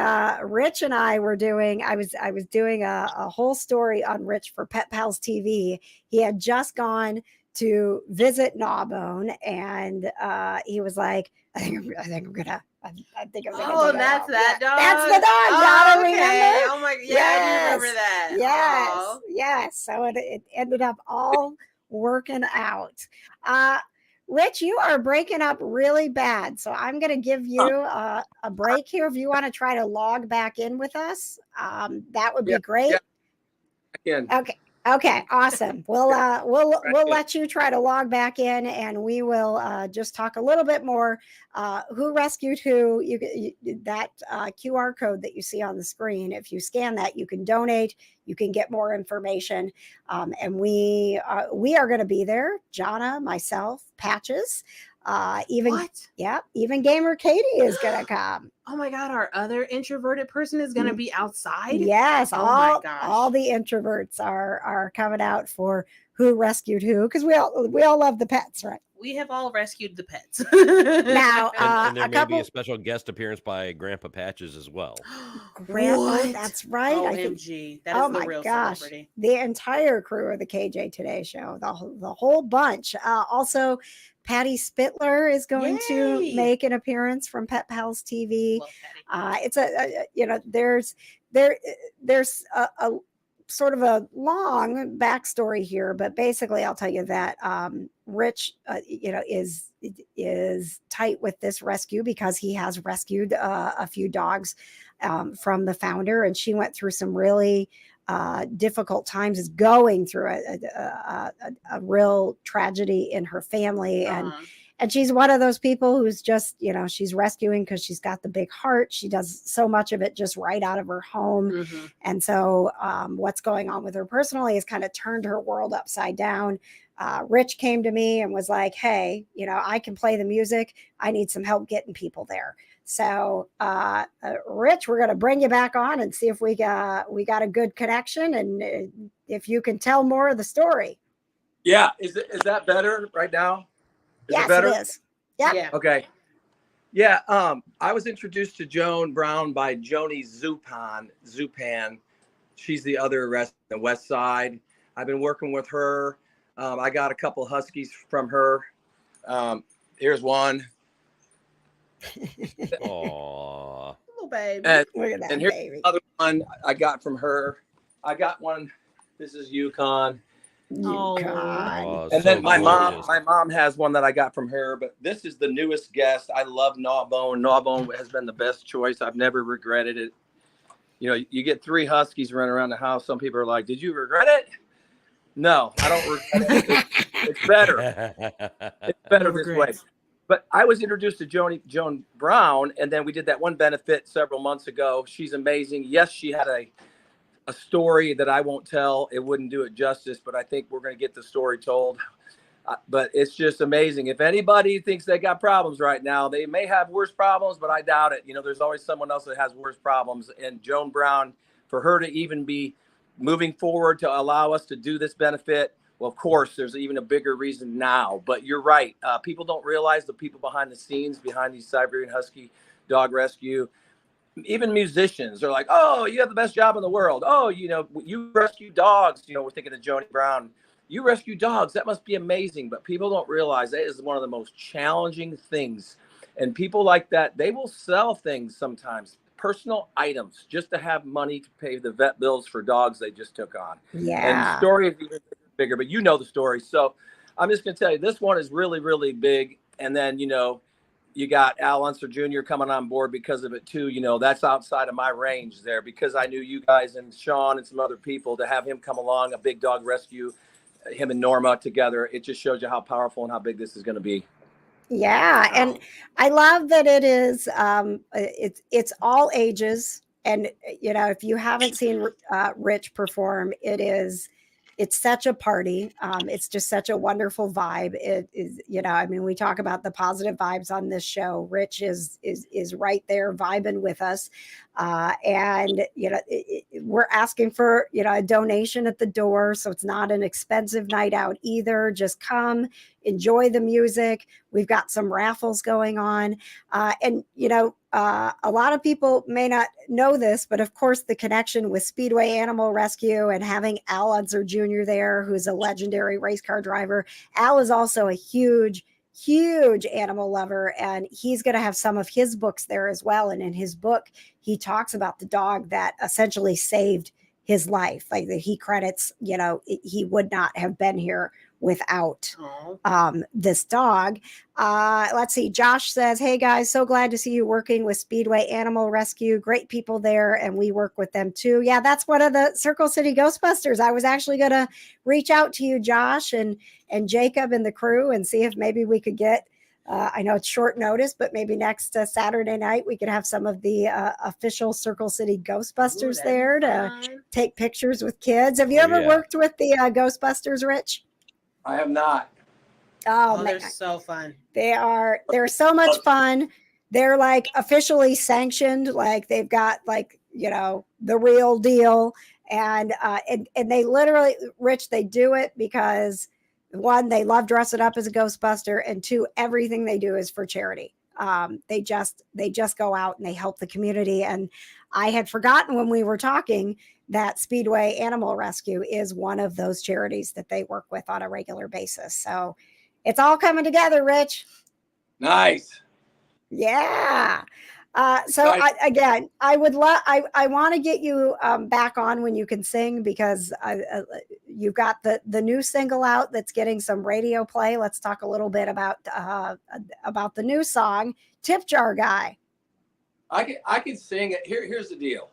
Rich and I were doing, I was doing a whole story on Rich for Pet Pals TV. He had just gone to visit Gnawbone, and he was like, I think I'm gonna Oh, that's that dog. That's the dog. Oh, Y'all remember? Oh my, yeah, I do remember that. Yes. So it ended up all working out. Rich, you are breaking up really bad. So I'm going to give you a break here. If you want to try to log back in with us, that would be great. Yeah, again. Okay, awesome. We'll let you try to log back in, and we will just talk a little bit more. Who rescued who? That QR code that you see on the screen. If you scan that, you can donate. You can get more information, and we are going to be there. Johna, myself, Patches. Even Gamer Katie is gonna come. Oh my God, our other introverted person is gonna be outside. Yes, oh my gosh, all the introverts are coming out for Who Rescued Who, because we all love the pets, right? We have all rescued the pets. Now, and there may be a special guest appearance by Grandpa Patches as well. Oh, that's right. OMG, that is the real celebrity. The entire crew of the KJ Today Show, the whole bunch. Also, Patty Spittler is going to make an appearance from Pet Pals TV. It's there's a sort of a long backstory here, but basically I'll tell you that Rich is tight with this rescue because he has rescued a few dogs from the founder, and she went through some really difficult times, is going through a real tragedy in her family, and she's one of those people who's just, she's rescuing because she's got the big heart. She does so much of it just right out of her home. Mm-hmm. And so what's going on with her personally has kind of turned her world upside down. Rich came to me and was like, hey, I can play the music. I need some help getting people there. So Rich, we're going to bring you back on and see if we got a good connection, and if you can tell more of the story. Yeah. Is that better right now? Yes, it is. Yeah. Okay. Yeah. I was introduced to Joan Brown by Joni Zupan. She's the other resident on the West Side. I've been working with her. I got a couple huskies from her. Here's one. Aww. Little baby. Look at that, and here's baby. another one I got from her. I got one. This is Yukon. God. And then my mom has one that I got from her, but this is the newest guest. I love Gnawbone. Gnawbone has been the best choice. I've never regretted it. You get 3 huskies running around the house. Some people are like, did you regret it? No, I don't regret it. It's better. It's better this way. But I was introduced to Joan Brown, and then we did that one benefit several months ago. She's amazing. Yes, she had a story that I won't tell. It wouldn't do it justice, but I think we're going to get the story told. But it's just amazing. If anybody thinks they got problems right now, they may have worse problems, but I doubt it. There's always someone else that has worse problems. And Joan Brown, for her to even be moving forward to allow us to do this benefit, well, of course, there's even a bigger reason now. But you're right. People don't realize the people behind the scenes, behind these Siberian Husky dog rescue. Even musicians are like, oh, you have the best job in the world. Oh, you rescue dogs. We're thinking of Joni Brown. You rescue dogs. That must be amazing. But people don't realize that is one of the most challenging things. And people like that, they will sell things sometimes, personal items, just to have money to pay the vet bills for dogs they just took on. Yeah. And the story is even bigger, but you know the story. So I'm just going to tell you, this one is really, really big. And then, you got Al Unser Jr. coming on board because of it too. That's outside of my range there, because I knew you guys and Sean and some other people, to have him come along, a big dog rescue, him and Norma together. It just shows you how powerful and how big this is going to be. Yeah. And I love that it is, it's all ages. And, if you haven't seen Rich perform, it's such a party. It's just such a wonderful vibe. It is, we talk about the positive vibes on this show. Rich is right there vibing with us. And, we're asking for, a donation at the door. So it's not an expensive night out either. Just come, enjoy the music. We've got some raffles going on. And, a lot of people may not know this, but of course the connection with Speedway Animal Rescue and having Al Unser Jr. there, who's a legendary race car driver. Al is also a huge animal lover, and he's going to have some of his books there as well. And in his book, he talks about the dog that essentially saved his life. Like he credits, you know, he would not have been here without this dog. Let's see. Josh says, "Hey guys, so glad to see you working with Speedway Animal Rescue. Great people there, and we work with them too." Yeah, that's one of the Circle City Ghostbusters. I was actually going to reach out to you, Josh, and Jacob and the crew, and see if maybe we could get. I know it's short notice, but maybe next Saturday night we could have some of the official Circle City Ghostbusters there to take pictures with kids. Have you ever worked with the Ghostbusters, Rich? I have not. Oh, they're so fun. They're so much fun. They're like officially sanctioned. Like they've got like, you know, the real deal. And they literally, Rich, they do it because one, they love dressing up as a Ghostbuster, and two, everything they do is for charity. They just go out and they help the community. And I had forgotten when we were talking that Speedway Animal Rescue is one of those charities that they work with on a regular basis. So it's all coming together, Rich. Nice. Yeah. I would love. I want to get you back on when you can sing, because you've got the new single out that's getting some radio play. Let's talk a little bit about the new song, "Tip Jar Guy." I can sing it. Here's the deal.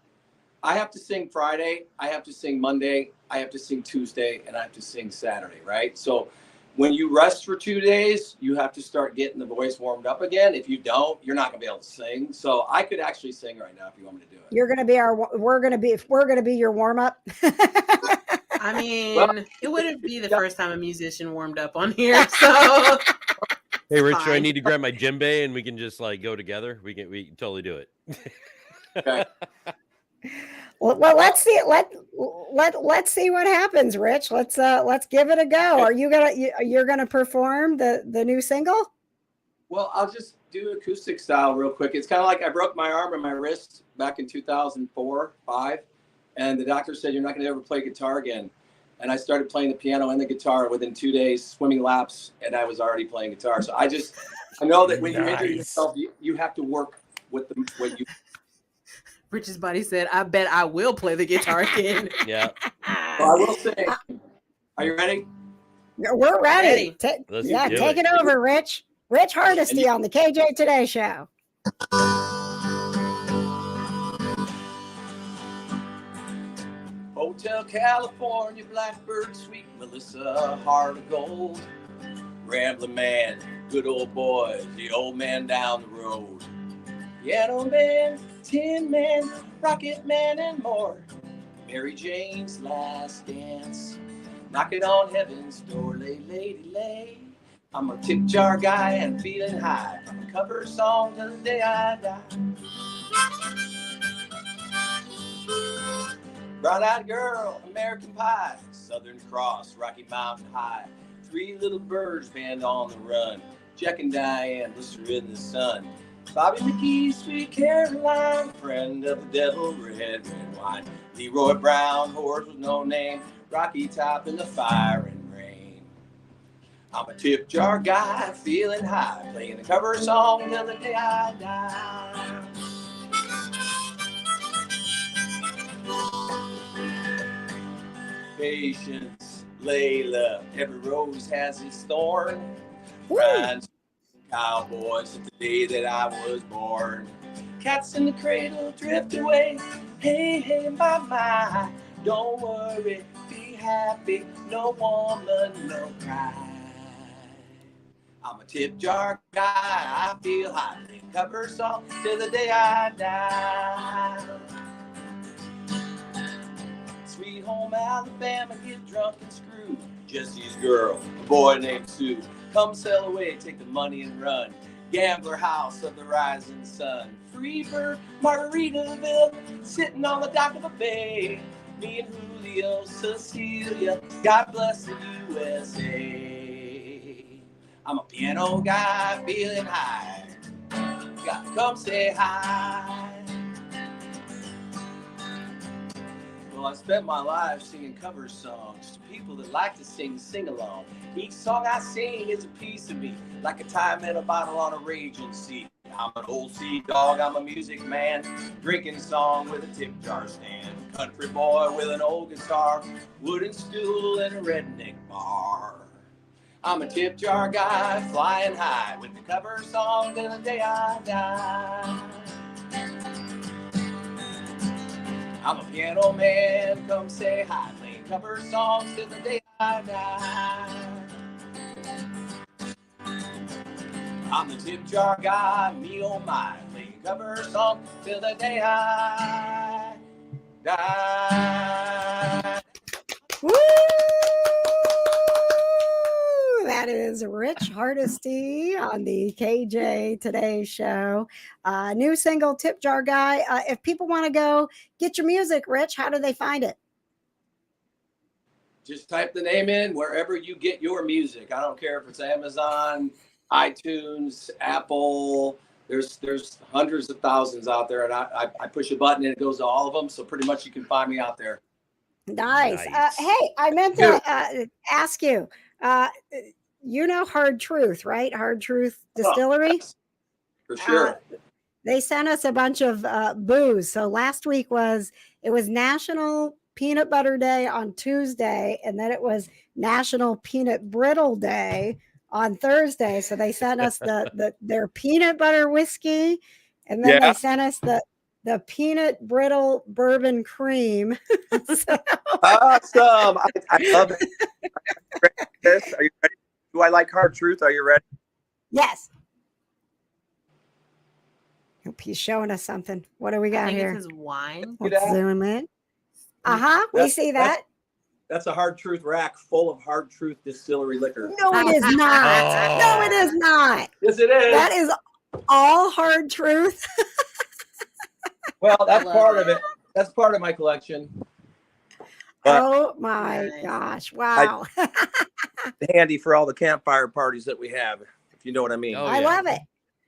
I have to sing Friday. I have to sing Monday. I have to sing Tuesday, and I have to sing Saturday. Right. So when you rest for 2 days, you have to start getting the voice warmed up again. If you don't, you're not gonna be able to sing. So I could actually sing right now if you want me to do it. We're gonna be your warm up. I mean, it wouldn't be the first time a musician warmed up on here. So hey, Rich, do I need to grab my djembe and we can just like go together? We can totally do it. Okay. Well, let's see. Let's see what happens, Rich. Let's give it a go. Are you're gonna perform the new single? Well, I'll just do acoustic style real quick. It's kind of like I broke my arm and my wrist back in 2004-5, and the doctor said you're not going to ever play guitar again. And I started playing the piano and the guitar within 2 days, swimming laps, and I was already playing guitar. So I know that when you injure yourself, you have to work with what you. Rich's buddy said, "I bet I will play the guitar again." Yeah. Well, I will sing. Are you ready? We're ready. Take it over, Rich. Rich Hardesty on the KJ Today Show. Hotel California, Blackbird, sweet Melissa, heart of gold. Rambling man, good old boys, the old man down the road. Piano man, Tin Man, Rocket Man, and more. Mary Jane's Last Dance. Knocking on heaven's door, lay, lady, lay. I'm a tip jar guy and feeling high. From a cover song till the day I die. Brown-eyed girl, American Pie. Southern Cross, Rocky Mountain High. Three little birds band on the run. Jack and Diane, blister in the sun. Bobby McGee, Sweet Caroline, friend of the devil, red wine. Leroy Brown, horse with no name, Rocky Top in the fire and rain. I'm a tip jar guy, feeling high, playing the cover song till the day I die. Patience, Layla, every rose has its thorn. Ryan's cowboys the day that I was born. Cats in the cradle drift away. Hey, hey, my, don't worry, be happy. No woman, no cry. I'm a tip jar guy, I feel high. Cover song till the day I die. Sweet home Alabama, get drunk and screw. Jesse's girl, a boy named Sue. Come sail away, take the money and run. Gambler house of the rising sun. Freebird, Margaritaville, sitting on the dock of a bay. Me and Julio, Cecilia, God bless the USA. I'm a piano guy, feeling high. Gotta come say hi. Well, I spent my life singing cover songs to people that like to sing along. Each song I sing is a piece of me, like a time in a bottle on a raging sea. I'm an old sea dog, I'm a music man, drinking song with a tip jar stand. Country boy with an old guitar, wooden stool and a redneck bar. I'm a tip jar guy, flying high, with the cover song till the day I die. I'm a piano man, come say hi, playing cover songs till the day I die. I'm the tip jar guy, me oh my, playing cover songs till the day I die. Woo! That is Rich Hardesty on the KJ Today Show. New single, Tip Jar Guy. If people want to go get your music, Rich, how do they find it? Just type the name in wherever you get your music. I don't care if it's Amazon, iTunes, Apple. There's hundreds of thousands out there, and I push a button and it goes to all of them. So pretty much you can find me out there. Nice. Nice. Hey, I meant to ask you. You know Hard Truth, right? Hard Truth Distillery. Yes, for sure. They sent us a bunch of booze. So last week was National Peanut Butter Day on Tuesday, and then it was National Peanut Brittle Day on Thursday. So they sent us their peanut butter whiskey, and then they sent us the peanut brittle bourbon cream. So, Awesome. I love it. Are you ready? Do I like Hard Truth? Are you ready? yes. Hope he's showing us something. What do we I got think here? it says wine. Let's zoom in. We see that. That's a Hard Truth rack full of Hard Truth distillery liquor. No, it is not. Oh. No, it is not. Yes, it is. That is all Hard Truth. Well, that's Love part it. of it. That's part of my collection. But Oh my Nice. gosh. Wow. handy for all the campfire parties that we have, if you know what I mean. Oh, I yeah. love it.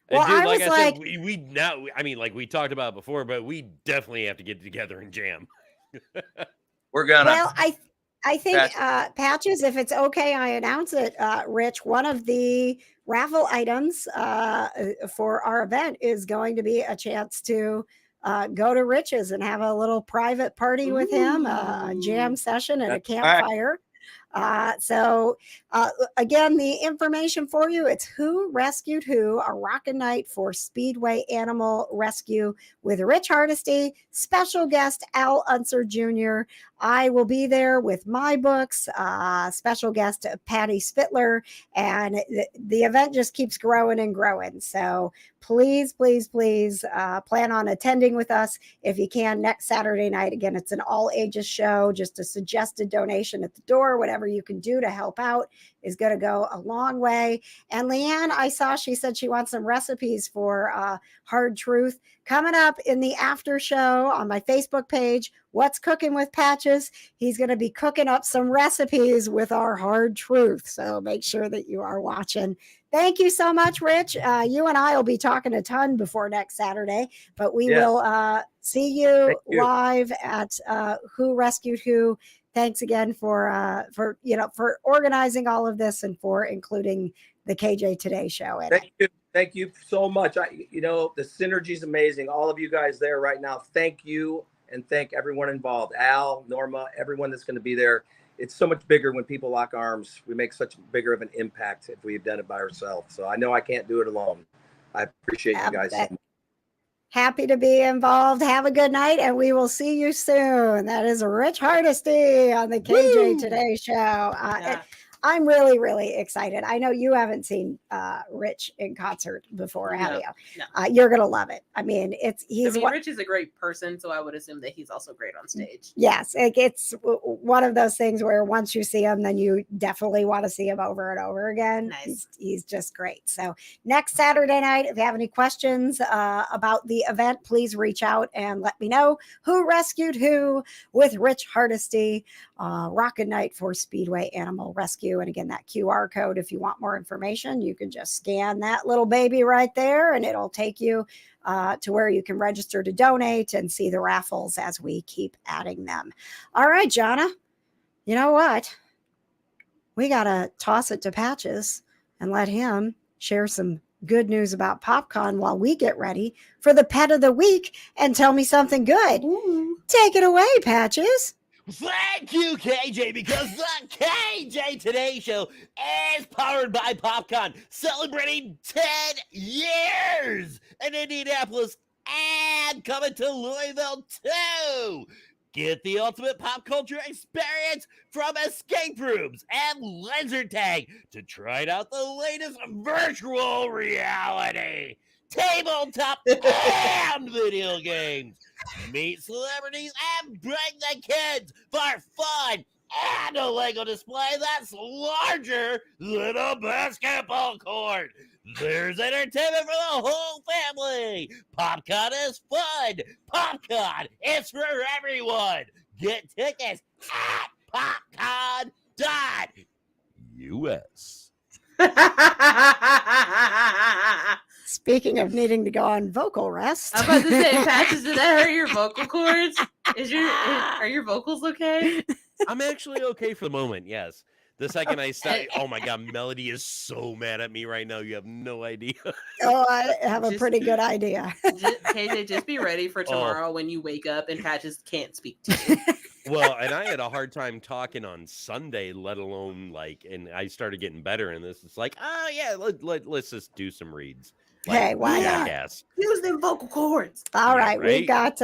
And Well, dude, I like was I said, like- we now, I mean, like we talked about before, but we definitely have to get together and jam. We're gonna. Well, I think Patches, if it's okay, I announce it, Rich. One of the raffle items for our event is going to be a chance to go to Rich's and have a little private party with him, a jam session and a That's right. campfire. So again, the information for you, it's Who Rescued Who, a rockin' night for Speedway Animal Rescue with Rich Hardesty, special guest Al Unser Jr. I will be there with my books, special guest Patty Spittler, and the event just keeps growing and growing. So please plan on attending with us if you can next Saturday night. Again, it's an all ages show, just a suggested donation at the door. Whatever you can do to help out is going to go a long way. And Leanne, I saw she said she wants some recipes for Hard Truth coming up in the after show on my Facebook page. What's Cooking with Patches? He's going to be cooking up some recipes with our Hard Truth. So make sure that you are watching. Thank you so much, Rich. You and I will be talking a ton before next Saturday, but we will see you live at Who Rescued Who. Thanks again for organizing all of this and for including the KJ Today Show. Thank you so much. The synergy is amazing. All of you guys there right now. Thank you, and thank everyone involved. Al, Norma, everyone that's going to be there. It's so much bigger when people lock arms. We make such bigger of an impact if we've done it by ourselves. So I know I can't do it alone. I appreciate you guys so much. Happy to be involved. Have a good night, and we will see you soon. That is Rich Hardesty on the KJ Today Show. I'm really, really excited. I know you haven't seen Rich in concert before, have you? No. You're gonna love it. I mean, Rich is a great person, so I would assume that he's also great on stage. Yes, it's one of those things where once you see him, then you definitely want to see him over and over again. Nice. He's just great. So next Saturday night, if you have any questions about the event, please reach out and let me know. Who Rescued Who with Rich Hardesty, Rockin' Night for Speedway Animal Rescue. And again, that QR code, if you want more information, you can just scan that little baby right there and it'll take you to where you can register to donate and see the raffles as we keep adding them. All right, Johna, you know what? We got to toss it to Patches and let him share some good news about PopCon while we get ready for the pet of the week and tell me something good. Ooh. Take it away, Patches. Thank you, KJ, because the KJ Today Show is powered by PopCon, celebrating 10 years in Indianapolis and coming to Louisville, too. Get the ultimate pop culture experience from escape rooms and laser tag to try out the latest virtual reality, tabletop, and video games. Meet celebrities and bring the kids for fun and a Lego display that's larger than a basketball court. There's entertainment for the whole family. PopCon is fun. PopCon is for everyone. Get tickets at popcon.us. Speaking of needing to go on vocal rest. I'm about to say, Patches, did that hurt your vocal cords? Are your vocals okay? I'm actually okay for the moment, yes. The second I start, oh my God, Melody is so mad at me right now. You have no idea. Oh, I have a pretty good idea. KJ, just be ready for tomorrow when you wake up and Patches can't speak to you. Well, and I had a hard time talking on Sunday, let alone and I started getting better in this. It's like, oh yeah, let's just do some reads. Hey, why not? Use them vocal cords. All right. We've got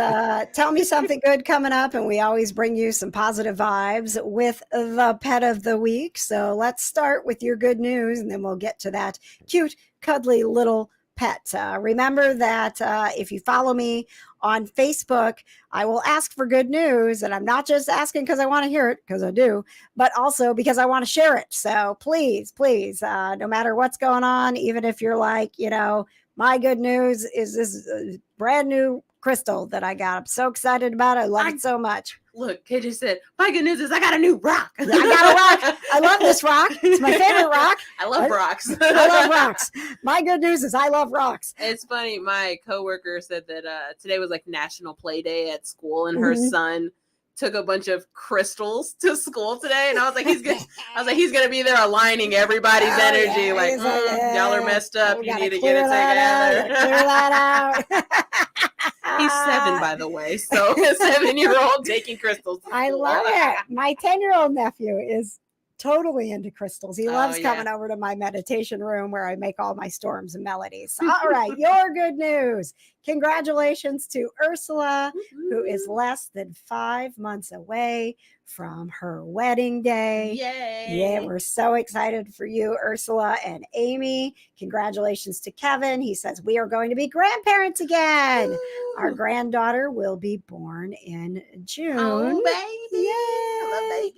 Tell Me Something Good coming up, and we always bring you some positive vibes with the pet of the week. So let's start with your good news, and then we'll get to that cute, cuddly little pet. Remember that if you follow me on Facebook, I will ask for good news, and I'm not just asking because I want to hear it, because I do, but also because I want to share it. So please, no matter what's going on, even if you're like, my good news is this brand new crystal that I got. I'm so excited about it. I love it so much. Look, KJ said, my good news is I got a new rock. I got a rock. I love this rock. It's my favorite rock. I love rocks. I love rocks. My good news is I love rocks. It's funny. My coworker said that today was like National Play Day at school, and her son took a bunch of crystals to school today, and I was like, he's gonna be there aligning everybody's energy. Yeah. Y'all are messed up. You need to get it together. Clear that out. He's 7, by the way, so a 7-year-old taking crystals. I love it. My 10-year-old nephew is totally into crystals. He loves coming over to my meditation room where I make all my storms and melodies. All right, your good news. Congratulations to Ursula, who is less than 5 months away from her wedding day. Yay. Yeah, we're so excited for you, Ursula and Amy. Congratulations to Kevin. He says we are going to be grandparents again. Ooh. Our granddaughter will be born in June. Oh, baby. Yay. I love baby.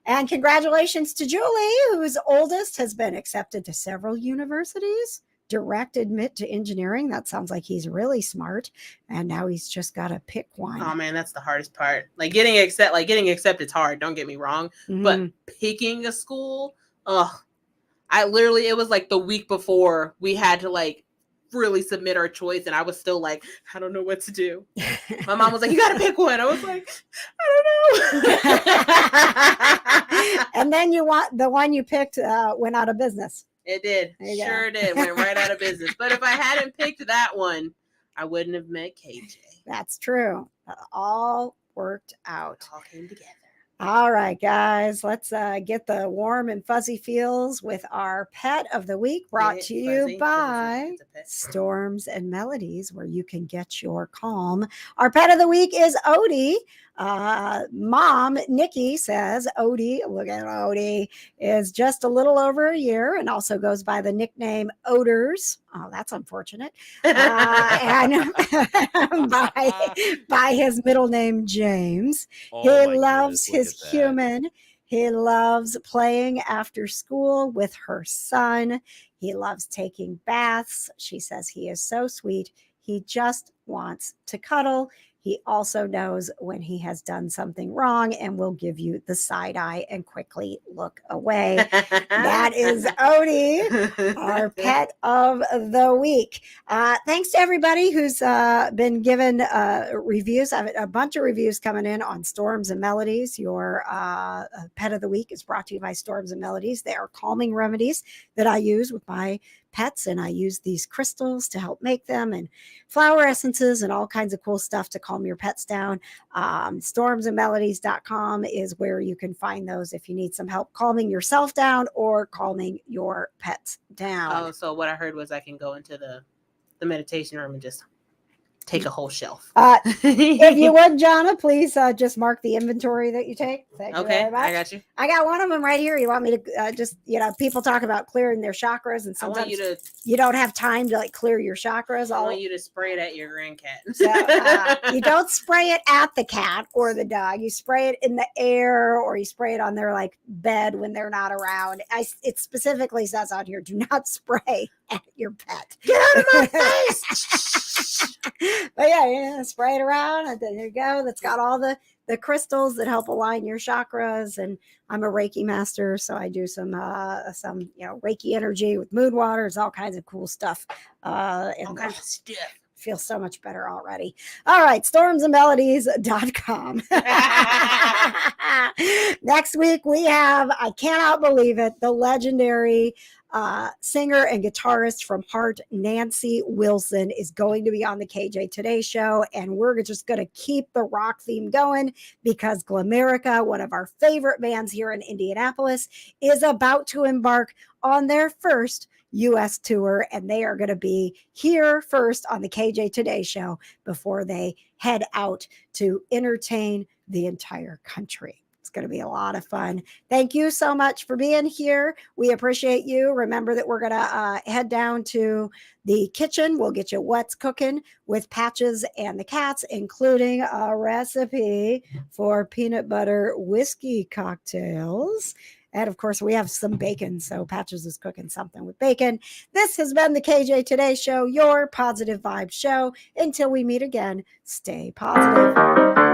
And congratulations to Julie, whose oldest has been accepted to several universities. Direct admit to engineering. That sounds like he's really smart. And now he's just got to pick one. Oh man, that's the hardest part. Getting accepted is hard. Don't get me wrong. But picking a school, it was like the week before we had to really submit our choice, and I was still like, I don't know what to do. My mom was like, you got to pick one. I was like, I don't know. And then the one you picked went out of business. It did. Sure did. Went right out of business. But if I hadn't picked that one, I wouldn't have met KJ. That's true. All worked out. It all came together. All right, guys, let's get the warm and fuzzy feels with our pet of the week, brought to you by Storms and Melodies, where you can get your calm. Our pet of the week is Odie. Mom, Nikki, says Odie, look at Odie, is just a little over a year and also goes by the nickname Odors. Oh, that's unfortunate. And by his middle name, James. He loves his human. He loves playing after school with her son. He loves taking baths. She says he is so sweet. He just wants to cuddle. He also knows when he has done something wrong and will give you the side eye and quickly look away. That is Odie, our pet of the week. Thanks to everybody who's been given reviews. I have a bunch of reviews coming in on Storms and Melodies. Your pet of the week is brought to you by Storms and Melodies. They are calming remedies that I use with my pets, and I use these crystals to help make them, and flower essences and all kinds of cool stuff to calm your pets down. Stormsandmelodies.com is where you can find those if you need some help calming yourself down or calming your pets down. Oh, so what I heard was I can go into the meditation room and just take a whole shelf. If you would, Johna, please just mark the inventory that you take. Thank you Okay, very much. I got you. I got one of them right here. You want me to just, people talk about clearing their chakras, and I want sometimes you to. you don't have time to like clear your chakras. I want you to spray it at your grandcat. So you don't spray it at the cat or the dog. You spray it in the air, or you spray it on their like bed when they're not around. It specifically says on here, do not spray at your pet. Get out of my face! But yeah, spray it around, and there you go. That's got all the crystals that help align your chakras. And I'm a Reiki master, so I do some Reiki energy with moon waters, all kinds of cool stuff. And All kinds of stuff. Feel so much better already. All right, stormsandmelodies.com. Next week we have, I cannot believe it, the legendary singer and guitarist from Heart, Nancy Wilson, is going to be on the KJ Today Show, and we're just going to keep the rock theme going because Glamerica, one of our favorite bands here in Indianapolis, is about to embark on their first U.S. tour, and they are going to be here first on the KJ Today Show before they head out to entertain the entire country. It's going to be a lot of fun. Thank you so much for being here. We appreciate you. Remember that we're going to head down to the kitchen. We'll get you what's cooking with Patches and the cats, including a recipe for peanut butter whiskey cocktails. And of course, we have some bacon. So Patches is cooking something with bacon. This has been the KJ Today Show, your positive vibes show. Until we meet again, stay positive.